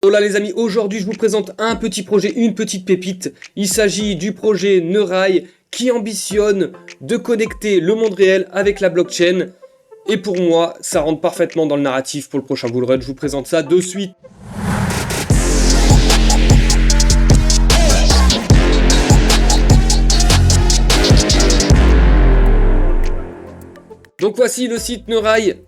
Hola les amis, aujourd'hui je vous présente un petit projet, une petite pépite. Il s'agit du projet Neurai qui ambitionne de connecter le monde réel avec la blockchain. Et pour moi, ça rentre parfaitement dans le narratif pour le prochain Bull Run. Je vous présente ça de suite. Donc voici le site Neurai.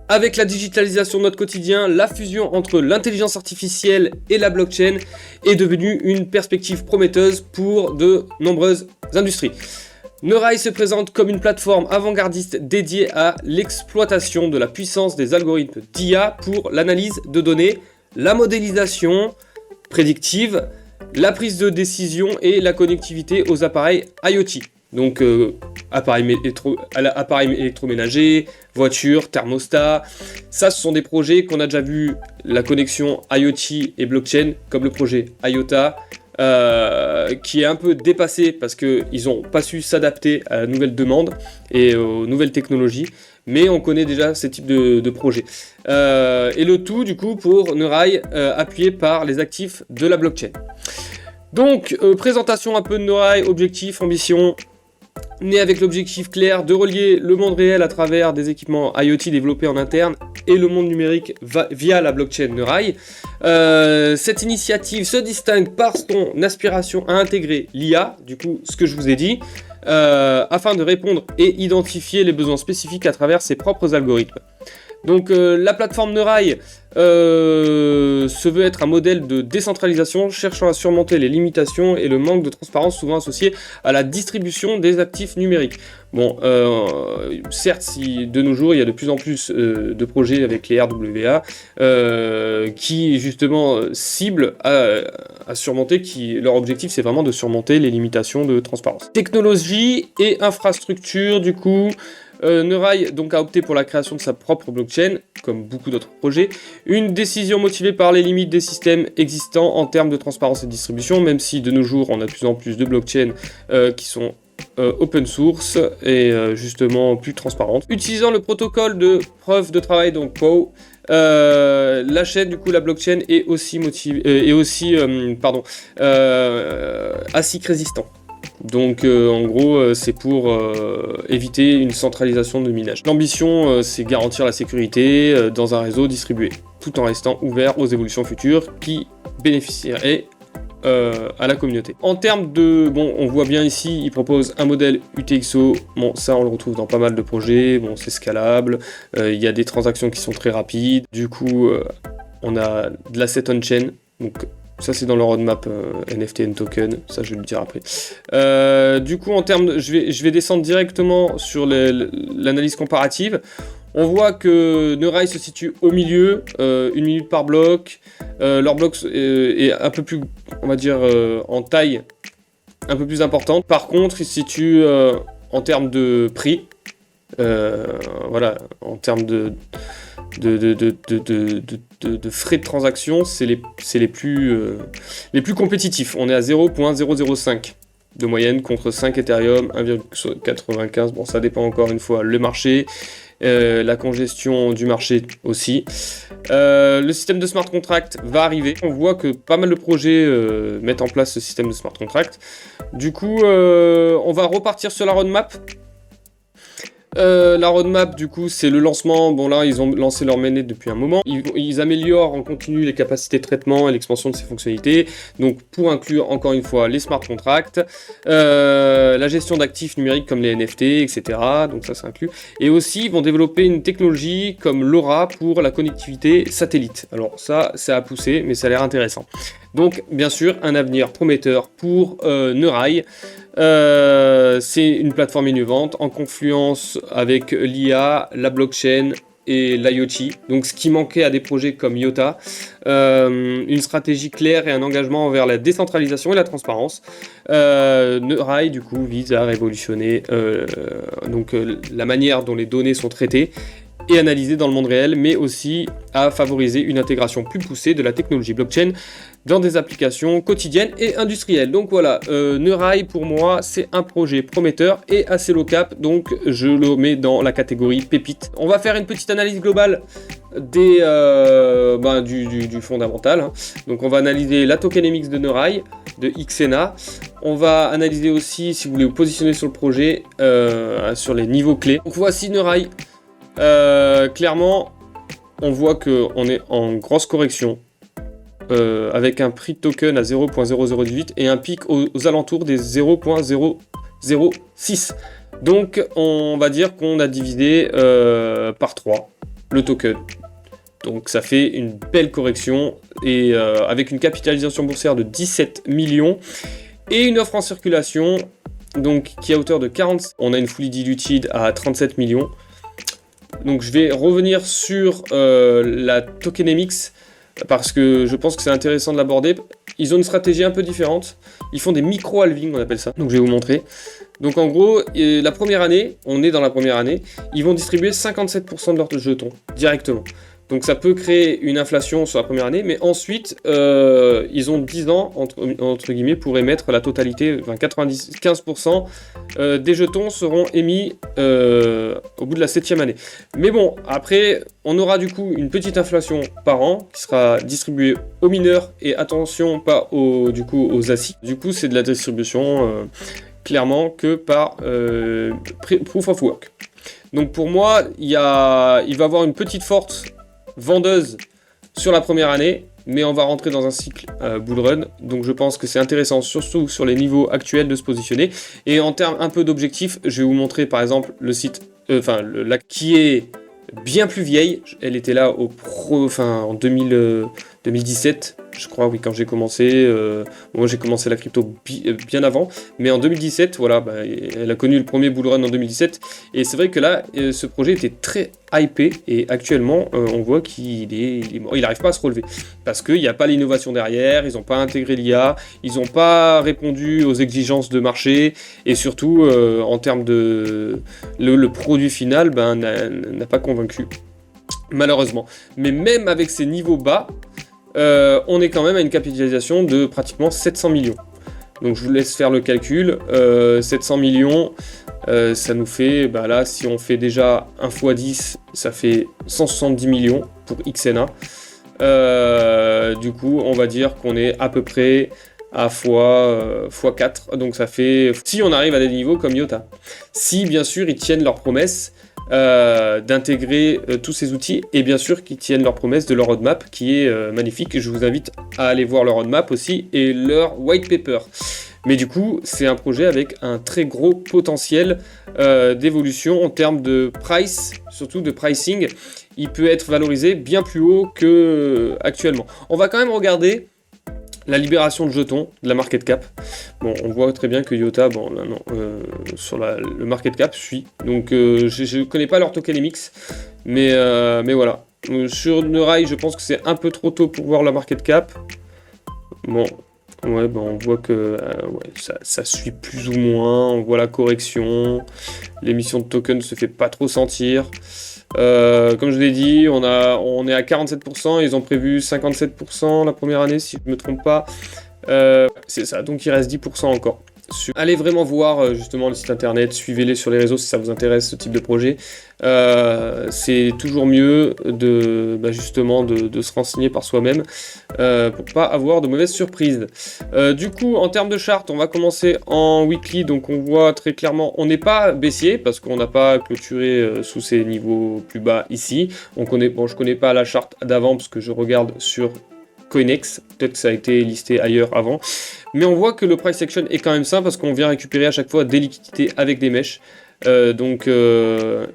Avec la digitalisation de notre quotidien, la fusion entre l'intelligence artificielle et la blockchain est devenue une perspective prometteuse pour de nombreuses industries. Neurai se présente comme une plateforme avant-gardiste dédiée à l'exploitation de la puissance des algorithmes d'IA pour l'analyse de données, la modélisation prédictive, la prise de décision et la connectivité aux appareils IoT. Donc appareils électroménagers, voitures, thermostats, ça ce sont des projets qu'on a déjà vu, la connexion IoT et blockchain, comme le projet IOTA, qui est un peu dépassé parce qu'ils n'ont pas su s'adapter à la nouvelle demande et aux nouvelles technologies, mais on connaît déjà ce type de projet. Et le tout du coup pour Neurai, appuyé par les actifs de la blockchain. Donc présentation un peu de Neurai, objectif, ambition. Né avec l'objectif clair de relier le monde réel à travers des équipements IoT développés en interne et le monde numérique via la blockchain Neurai. Cette initiative se distingue par son aspiration à intégrer l'IA, du coup ce que je vous ai dit, afin de répondre et identifier les besoins spécifiques à travers ses propres algorithmes. Donc la plateforme Neurai se veut être un modèle de décentralisation cherchant à surmonter les limitations et le manque de transparence souvent associés à la distribution des actifs numériques. Bon, certes, si de nos jours il y a de plus en plus de projets avec les RWA qui justement ciblent à surmonter, leur objectif c'est vraiment de surmonter les limitations de transparence. Technologie et infrastructure du coup. Neurai donc a opté pour la création de sa propre blockchain, comme beaucoup d'autres projets, une décision motivée par les limites des systèmes existants en termes de transparence et de distribution, même si de nos jours on a de plus en plus de blockchains qui sont open source et justement plus transparentes. Utilisant le protocole de preuve de travail, donc POW, la chaîne, du coup la blockchain est aussi ASIC résistant. Donc en gros c'est pour éviter une centralisation de minage. L'ambition c'est garantir la sécurité dans un réseau distribué, tout en restant ouvert aux évolutions futures qui bénéficieraient à la communauté. En termes de... Bon, on voit bien ici, il propose un modèle UTXO, bon ça on le retrouve dans pas mal de projets, bon c'est scalable, il y a des transactions qui sont très rapides, du coup on a de l'asset on-chain, donc ça c'est dans le roadmap NFT and token, ça je vais le dire après. Du coup en termes je vais descendre directement sur l'analyse comparative. On voit que Neurai se situe au milieu, 1 minute par bloc. Leur bloc est un peu plus, on va dire, en taille, un peu plus importante. Par contre, il se situe en termes de prix, voilà, en termes de frais de transaction, c'est les plus compétitifs. On est à 0.005 de moyenne contre 5 Ethereum, 1,95. Bon, ça dépend encore une fois le marché, la congestion du marché aussi. Le système de smart contract va arriver. On voit que pas mal de projets mettent en place ce système de smart contract. Du coup, on va repartir sur la roadmap. La roadmap du coup c'est le lancement, bon là ils ont lancé leur mainnet depuis un moment, ils améliorent en continu les capacités de traitement et l'expansion de ses fonctionnalités, donc pour inclure encore une fois les smart contracts, la gestion d'actifs numériques comme les NFT, etc. Donc ça c'est inclus, et aussi ils vont développer une technologie comme LoRa pour la connectivité satellite. Alors ça c'est à pousser mais ça a l'air intéressant. Donc bien sûr un avenir prometteur pour Neurai. C'est une plateforme innovante en confluence avec l'IA, la blockchain et l'IoT. Donc ce qui manquait à des projets comme IOTA, une stratégie claire et un engagement envers la décentralisation et la transparence. Neurai du coup vise à révolutionner la manière dont les données sont traitées et analysé dans le monde réel, mais aussi à favoriser une intégration plus poussée de la technologie blockchain dans des applications quotidiennes et industrielles. Donc voilà, Neurai pour moi c'est un projet prometteur et assez low cap, donc je le mets dans la catégorie pépite. On va faire une petite analyse globale du fondamental, hein. Donc on va analyser la tokenomics de Neurai, de Xena. On va analyser aussi, si vous voulez vous positionner sur le projet, sur les niveaux clés. Donc voici Neurai. Clairement, on voit qu'on est en grosse correction. Avec un prix de token à 0.0018 et un pic aux alentours des 0.006. Donc on va dire qu'on a divisé par 3 le token. Donc ça fait une belle correction et avec une capitalisation boursière de 17 millions et une offre en circulation donc qui est à hauteur de 40. On a une fully diluted à 37 millions. Donc je vais revenir sur la tokenomics parce que je pense que c'est intéressant de l'aborder. Ils ont une stratégie un peu différente. Ils font des micro-halving, on appelle ça. Donc je vais vous montrer. Donc en gros, la première année, on est dans la première année, ils vont distribuer 57% de leurs jetons directement. Donc ça peut créer une inflation sur la première année, mais ensuite, ils ont 10 ans, entre guillemets, pour émettre la totalité, enfin 95% des jetons seront émis au bout de la 7e année. Mais bon, après, on aura du coup une petite inflation par an qui sera distribuée aux mineurs et attention, pas aux ASIC. Du coup, c'est de la distribution clairement que par Proof of Work. Donc pour moi, il va y avoir une petite force vendeuse sur la première année, mais on va rentrer dans un cycle bull run, donc je pense que c'est intéressant, surtout sur les niveaux actuels, de se positionner. Et en termes un peu d'objectifs, je vais vous montrer par exemple le site, qui est bien plus vieille. Elle était là en 2017, je crois, oui, quand j'ai commencé. Moi, j'ai commencé la crypto bien avant, mais en 2017, voilà, elle a connu le premier bull run en 2017. Et c'est vrai que là, ce projet était très hypé, et actuellement, on voit qu'il est mort. Il n'arrive pas à se relever, parce qu'il n'y a pas l'innovation derrière, ils n'ont pas intégré l'IA, ils n'ont pas répondu aux exigences de marché, et surtout, en termes de... Le produit final, n'a pas convaincu, malheureusement. Mais même avec ces niveaux bas, on est quand même à une capitalisation de pratiquement 700 millions. Donc je vous laisse faire le calcul. 700 millions, ça nous fait, là, si on fait déjà 1 x 10, ça fait 170 millions pour Xena. Du coup, on va dire qu'on est à peu près à x4. Donc ça fait, si on arrive à des niveaux comme IOTA. Si, bien sûr, ils tiennent leurs promesses d'intégrer tous ces outils, et bien sûr qu'ils tiennent leur promesse de leur roadmap qui est magnifique. Je vous invite à aller voir leur roadmap aussi et leur white paper. Mais du coup, c'est un projet avec un très gros potentiel d'évolution en termes de price, surtout de pricing. Il peut être valorisé bien plus haut que actuellement. On va quand même regarder la libération de jetons, de la market cap. Bon, on voit très bien que IOTA, sur le market cap suit. Donc, je ne connais pas leur tokenomics, mais voilà. Sur Neurai, je pense que c'est un peu trop tôt pour voir la market cap. Bon, ouais, on voit que ça suit plus ou moins. On voit la correction. L'émission de token ne se fait pas trop sentir. Comme je l'ai dit, on est à 47%, ils ont prévu 57% la première année si je ne me trompe pas. C'est ça, donc il reste 10% encore. Allez vraiment voir justement le site internet, suivez-les sur les réseaux si ça vous intéresse ce type de projet. C'est toujours mieux justement de se renseigner par soi-même pour pas avoir de mauvaises surprises. Du coup, en termes de chart, on va commencer en weekly. Donc on voit très clairement, on n'est pas baissier parce qu'on n'a pas clôturé sous ces niveaux plus bas ici. Je connais pas la charte d'avant parce que je regarde sur Coinex, peut-être que ça a été listé ailleurs avant, mais on voit que le price action est quand même simple parce qu'on vient récupérer à chaque fois des liquidités avec des mèches.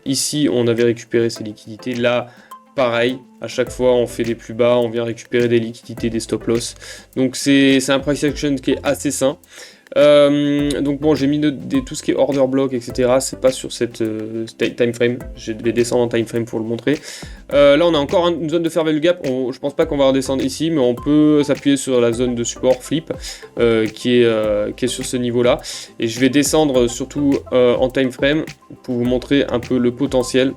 Ici on avait récupéré ces liquidités, là pareil, à chaque fois on fait des plus bas, on vient récupérer des liquidités, des stop loss, donc c'est un price action qui est assez sain. Donc bon, j'ai mis tout ce qui est order block, etc. C'est pas sur cette time frame. Je vais descendre en time frame pour le montrer. Là, on a encore une zone de fair value gap. Je pense pas qu'on va redescendre ici, mais on peut s'appuyer sur la zone de support flip qui est sur ce niveau-là. Et je vais descendre surtout en time frame pour vous montrer un peu le potentiel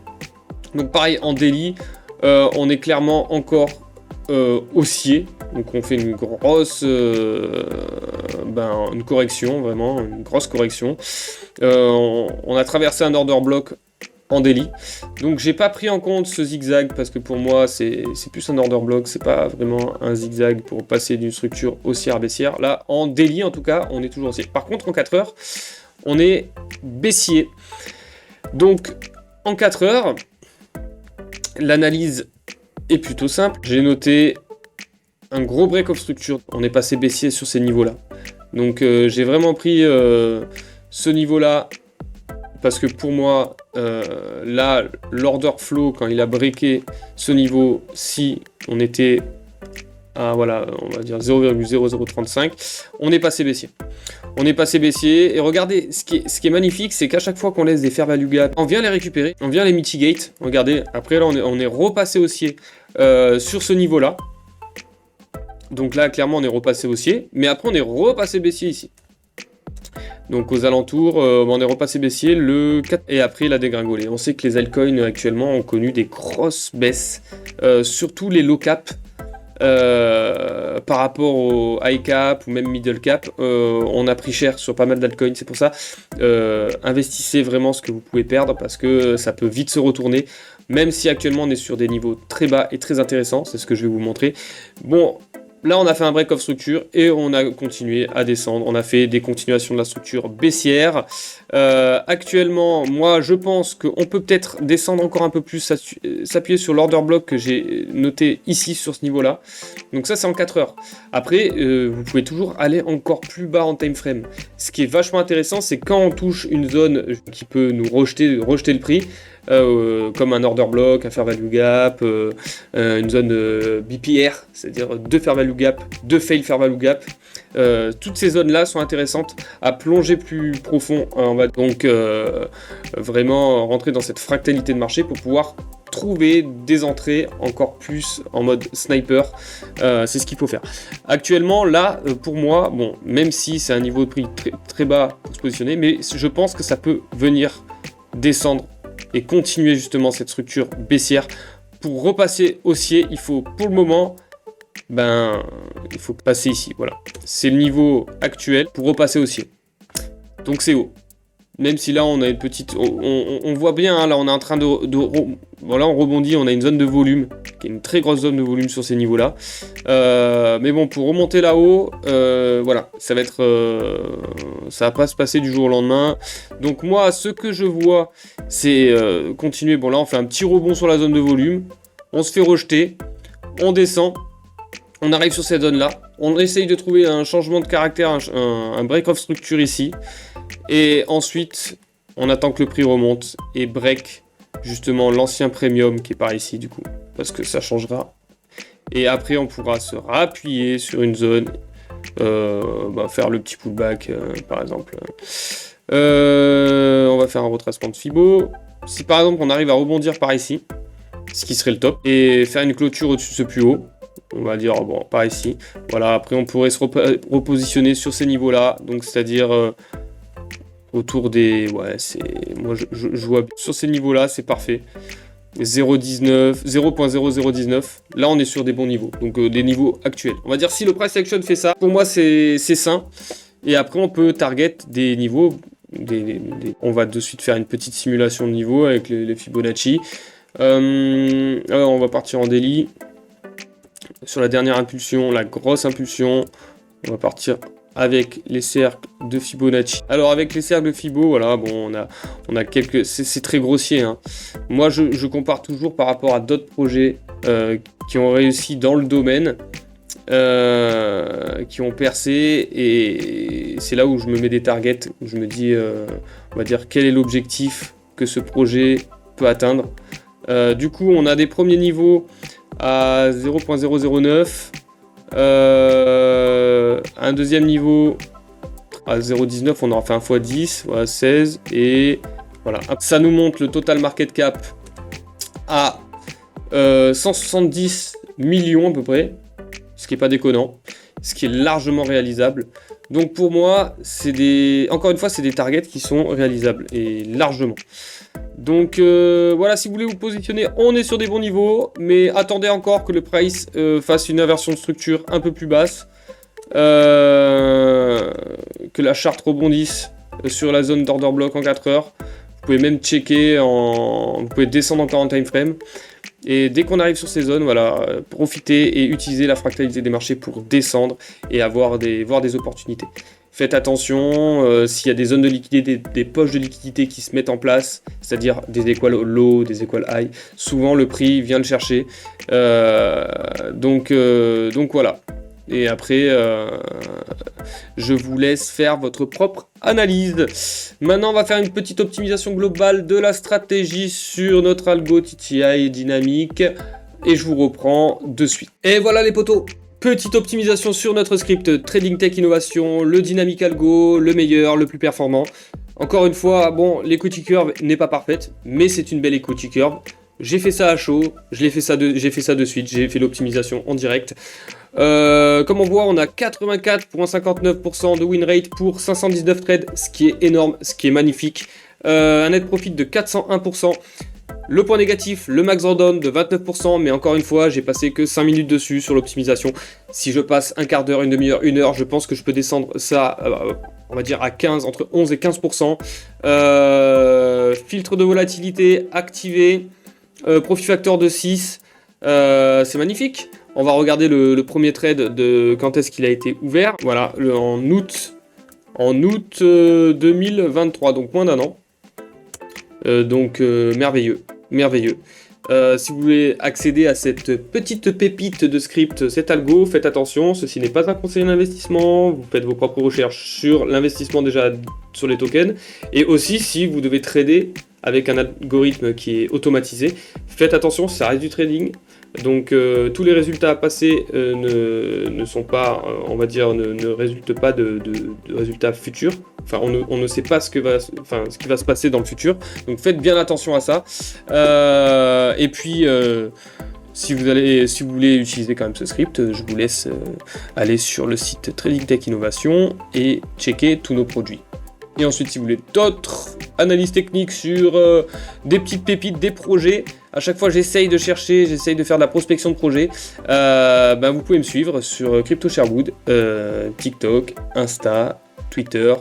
Donc pareil, en daily, on est clairement encore haussier. Donc on fait une grosse une correction, vraiment, une grosse correction. On a traversé un order block en daily. Donc j'ai pas pris en compte ce zigzag parce que pour moi c'est plus un order block, c'est pas vraiment un zigzag pour passer d'une structure haussière baissière. Là en daily en tout cas on est toujours haussier. Par contre en 4 heures on est baissier. Donc en 4 heures l'analyse est plutôt simple. J'ai noté un gros break of structure. On est passé baissier sur ces niveaux là. Donc j'ai vraiment pris ce niveau là parce que pour moi, là, l'order flow, quand il a breaké ce niveau-ci, on était à, voilà, on va dire 0,0035, on est passé baissier. On est passé baissier, et regardez, ce qui est magnifique, c'est qu'à chaque fois qu'on laisse des fair value gap, on vient les récupérer, on vient les mitigate, regardez, après là, on est repassé haussier sur ce niveau-là. Donc là, clairement, on est repassé haussier, mais après, on est repassé baissier ici. Donc aux alentours, on est repassé baissier le 4 et après il a dégringolé. On sait que les altcoins actuellement ont connu des grosses baisses, surtout les low cap par rapport au high cap ou même middle cap. On a pris cher sur pas mal d'altcoins, c'est pour ça investissez vraiment ce que vous pouvez perdre parce que ça peut vite se retourner. Même si actuellement on est sur des niveaux très bas et très intéressants, c'est ce que je vais vous montrer. Bon. Là, on a fait un break of structure et on a continué à descendre. On a fait des continuations de la structure baissière. Actuellement, moi, je pense qu'on peut peut-être descendre encore un peu plus, s'appuyer sur l'order block que j'ai noté ici sur ce niveau-là. Donc ça, c'est en 4 heures. Après, vous pouvez toujours aller encore plus bas en time frame. Ce qui est vachement intéressant, c'est quand on touche une zone qui peut nous rejeter le prix, comme un order block, un fair value gap, une zone BPR, c'est-à-dire 2 fair value gap, 2 fail fair value gap. Toutes ces zones-là sont intéressantes à plonger plus profond. On va donc vraiment rentrer dans cette fractalité de marché pour pouvoir trouver des entrées encore plus en mode sniper. C'est ce qu'il faut faire. Actuellement, là, pour moi, bon, même si c'est un niveau de prix très, très bas pour se positionner, mais je pense que ça peut venir descendre et continuer justement cette structure baissière. Pour repasser haussier, il faut pour le moment, il faut passer ici, voilà. C'est le niveau actuel pour repasser haussier. Donc c'est haut. Même si là on a une petite, on voit bien, hein, là on est en train voilà, on rebondit, on a une zone de volume, qui est une très grosse zone de volume sur ces niveaux-là. Mais bon, pour remonter là-haut, voilà, ça va pas se passer du jour au lendemain. Donc moi, ce que je vois, c'est continuer. Bon là, on fait un petit rebond sur la zone de volume, on se fait rejeter, on descend, on arrive sur cette zone-là, on essaye de trouver un changement de caractère, un break of structure ici. Et ensuite, on attend que le prix remonte et break justement l'ancien premium qui est par ici du coup, parce que ça changera. Et après, on pourra se rappuyer sur une zone, faire le petit pullback par exemple. On va faire un retracement de Fibo. Si par exemple on arrive à rebondir par ici, ce qui serait le top, et faire une clôture au-dessus de ce plus haut, on va dire bon par ici. Voilà, après on pourrait se repositionner sur ces niveaux-là, donc c'est-à-dire autour des... Ouais, moi je vois sur ces niveaux-là, c'est parfait. 0.0019. Là, on est sur des bons niveaux. Donc, des niveaux actuels. On va dire si le price action fait ça, pour moi, c'est sain. Et après, on peut target des niveaux. On va de suite faire une petite simulation de niveau avec les Fibonacci. Alors, on va partir en daily. Sur la dernière impulsion, la grosse impulsion, on va partir avec les cercles de Fibonacci. Alors avec les cercles de Fibo, voilà, bon, on a quelques... C'est très grossier, hein. Moi, je compare toujours par rapport à d'autres projets qui ont réussi dans le domaine, qui ont percé, et c'est là où je me mets des targets, où je me dis, on va dire, quel est l'objectif que ce projet peut atteindre. Du coup, on a des premiers niveaux à 0.009, un deuxième niveau à 0.19, on aura fait un x10, voilà, 16, et voilà. Ça nous montre le total market cap à 170 millions à peu près, ce qui est pas déconnant. ce qui est largement réalisable. Donc pour moi, encore une fois, c'est des targets qui sont réalisables, et largement. Donc voilà, si vous voulez vous positionner, on est sur des bons niveaux, mais attendez encore que le price fasse une inversion de structure un peu plus basse, que la charte rebondisse sur la zone d'order block en 4 heures. Vous pouvez même checker, vous pouvez descendre encore en time frame. Et dès qu'on arrive sur ces zones, voilà, profitez et utilisez la fractalité des marchés pour descendre et voir des opportunités. Faites attention, s'il y a des zones de liquidité, des poches de liquidité qui se mettent en place, c'est-à-dire des équales low, des équales high, souvent le prix vient le chercher. Donc voilà. Et après, je vous laisse faire votre propre analyse. Maintenant, on va faire une petite optimisation globale de la stratégie sur notre algo TTI dynamique. Et je vous reprends de suite. Et voilà les potos, petite optimisation sur notre script Trading Tech Innovation, le dynamique algo, le meilleur, le plus performant. Encore une fois, bon, l'equity curve n'est pas parfaite, mais c'est une belle equity curve. J'ai fait ça à chaud, j'ai fait ça de suite, j'ai fait l'optimisation en direct. Comme on voit, on a 84,59% de win rate pour 519 trades, ce qui est énorme, ce qui est magnifique. Un net profit de 401%. Le point négatif, le max drawdown de 29%, mais encore une fois, j'ai passé que 5 minutes dessus sur l'optimisation. Si je passe un quart d'heure, une demi-heure, une heure, je pense que je peux descendre ça, on va dire à 15, entre 11 et 15%. Filtre de volatilité activé, profit factor de 6, c'est magnifique. On va regarder le premier trade de quand est-ce qu'il a été ouvert. Voilà, en août 2023, donc moins d'un an. Merveilleux. Si vous voulez accéder à cette petite pépite de script, cet algo, faites attention, ceci n'est pas un conseil d'investissement, vous faites vos propres recherches sur l'investissement déjà sur les tokens, et aussi si vous devez trader avec un algorithme qui est automatisé, faites attention, ça reste du trading. Donc tous les résultats à passer ne sont pas, on va dire, ne résultent pas de résultats futurs. Enfin, on ne sait pas ce qui va se passer dans le futur. Donc faites bien attention à ça. Et puis si vous voulez utiliser quand même ce script, je vous laisse aller sur le site Trading Tech Innovation et checker tous nos produits. Et ensuite, si vous voulez d'autres analyses techniques sur des petites pépites, des projets, à chaque fois j'essaye de faire de la prospection de projets, vous pouvez me suivre sur Crypto Sherwood, TikTok, Insta, Twitter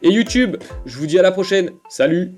et YouTube. Je vous dis à la prochaine, salut!